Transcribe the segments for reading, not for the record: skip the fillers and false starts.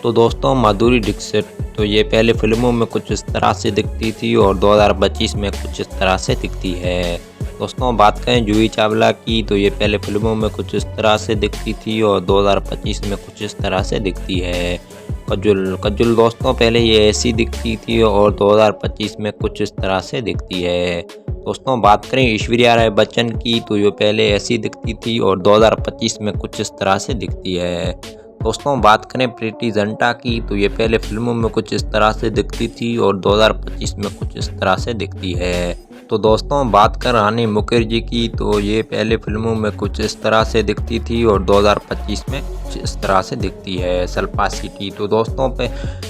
तो दोस्तों माधुरी दीक्षित तो ये पहले फिल्मों में कुछ इस तरह से दिखती थी और 2025 में कुछ इस तरह से दिखती है। दोस्तों बात करें जूही चावला की तो ये पहले फिल्मों में कुछ इस तरह से दिखती थी और 2025 में कुछ इस तरह से दिखती है। कज्जुल दोस्तों पहले ये ऐसी दिखती थी और 2025 में कुछ इस तरह से दिखती है। दोस्तों बात करें ऐश्वर्या राय बच्चन की तो ये पहले ऐसी दिखती थी और 2025 में कुछ इस तरह से दिखती है। दोस्तों बात करें प्रीति जिंटा की तो ये पहले फिल्मों में कुछ इस तरह से दिखती थी और 2025 में कुछ इस तरह से दिखती है। तो दोस्तों बात कर रानी मुखर्जी की तो ये पहले फिल्मों में कुछ इस तरह से दिखती थी और 2025 में कुछ इस तरह से दिखती है। शिल्पा शेट्टी तो दोस्तों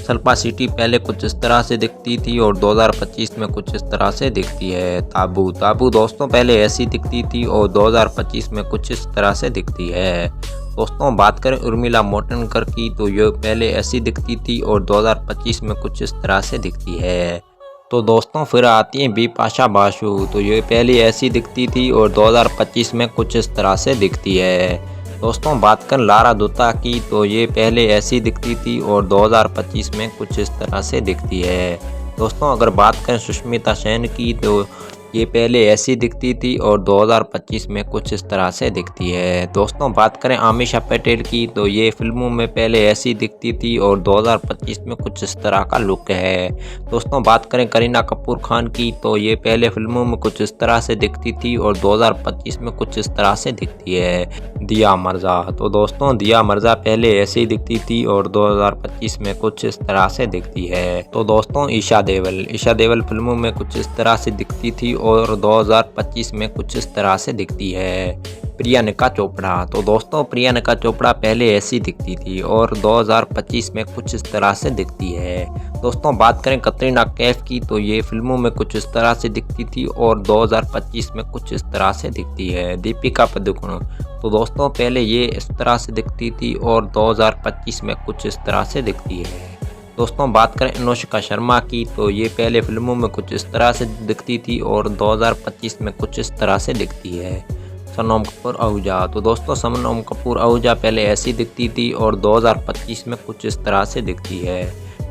शिल्पा शेट्टी पहले कुछ इस तरह से दिखती थी और 2025 में कुछ इस तरह से दिखती है। ताबू दोस्तों पहले ऐसी दिखती थी और 2025 में कुछ इस तरह से दिखती है। दोस्तों बात करें उर्मिला मातोंडकर की तो ये पहले ऐसी दिखती थी और 2025 में कुछ इस तरह से दिखती है। तो दोस्तों फिर आती है बिपाशा बासु तो ये पहले ऐसी दिखती थी और 2025 में कुछ इस तरह से दिखती है। दोस्तों बात करें लारा दत्ता की तो ये पहले ऐसी दिखती थी और 2025 में कुछ इस तरह से दिखती है। दोस्तों अगर बात करें सुष्मिता सेन की तो ये पहले ऐसी दिखती थी और 2025 में कुछ इस तरह से दिखती है। दोस्तों बात करें आमिषा पटेल की तो ये फिल्मों में पहले ऐसी दिखती थी और 2025 में कुछ इस तरह का लुक है। दोस्तों बात करें करीना कपूर खान की तो ये पहले फिल्मों में कुछ इस तरह से दिखती थी और 2025 में कुछ इस तरह से दिखती है। दिया मिर्जा तो दोस्तों दिया मिर्जा पहले ऐसी दिखती थी और 2025 में कुछ इस तरह से दिखती है। तो दोस्तों ईशा देवल फिल्मों में कुछ इस तरह से दिखती थी और 2025 में कुछ इस तरह से दिखती है। प्रियंका चोपड़ा तो दोस्तों प्रियंका चोपड़ा पहले ऐसी दिखती थी और 2025 में कुछ इस तरह से दिखती है। दोस्तों बात करें कटरीना कैफ की तो ये फिल्मों में कुछ इस तरह से दिखती थी और 2025 में कुछ इस तरह से दिखती है। दीपिका पादुकोण तो दोस्तों पहले ये इस तरह से दिखती थी और 2025 में कुछ इस तरह से दिखती है। दोस्तों बात करें अनुष्का शर्मा की तो ये पहले फिल्मों में कुछ इस तरह से दिखती थी और 2025 में कुछ इस तरह से दिखती है। सोनम कपूर आहूजा तो दोस्तों सोनम कपूर आहूजा पहले ऐसी दिखती थी और 2025 में कुछ इस तरह से दिखती है।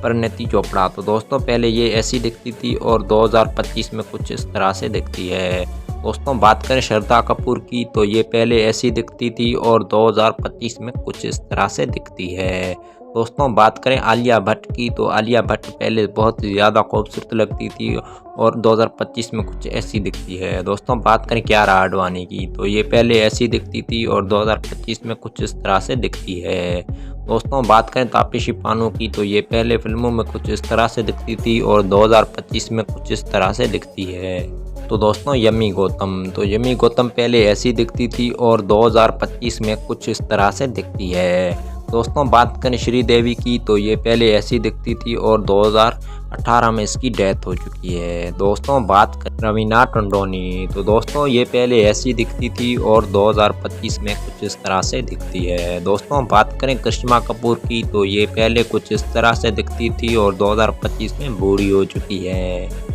परिणीति चोपड़ा तो दोस्तों पहले ये ऐसी दिखती थी और 2025 में कुछ इस तरह से दिखती है। दोस्तों बात करें श्रद्धा कपूर की तो ये पहले ऐसी दिखती थी और 2025 में कुछ इस तरह से दिखती है। दोस्तों बात करें आलिया भट्ट की तो आलिया भट्ट पहले बहुत ज़्यादा खूबसूरत लगती थी और 2025 में कुछ ऐसी दिखती है। दोस्तों बात करें कियारा आडवाणी की तो ये पहले ऐसी दिखती थी और 2025 में कुछ इस तरह से दिखती है। दोस्तों बात करें तापसी पन्नू की तो ये पहले फिल्मों में कुछ इस तरह से दिखती थी और 2025 में कुछ इस तरह से दिखती है। तो दोस्तों यमी गौतम पहले ऐसी दिखती थी और 2025 में कुछ इस तरह से दिखती है। दोस्तों बात करें श्रीदेवी की तो ये पहले ऐसी दिखती थी और 2018 में इसकी डेथ हो चुकी है। दोस्तों बात करें रवीना टंडन तो दोस्तों ये पहले ऐसी दिखती थी और 2025 में कुछ इस तरह से दिखती है। दोस्तों बात करें करिश्मा कपूर की तो ये पहले कुछ इस तरह से दिखती थी और 2025 में बूढ़ी हो चुकी है।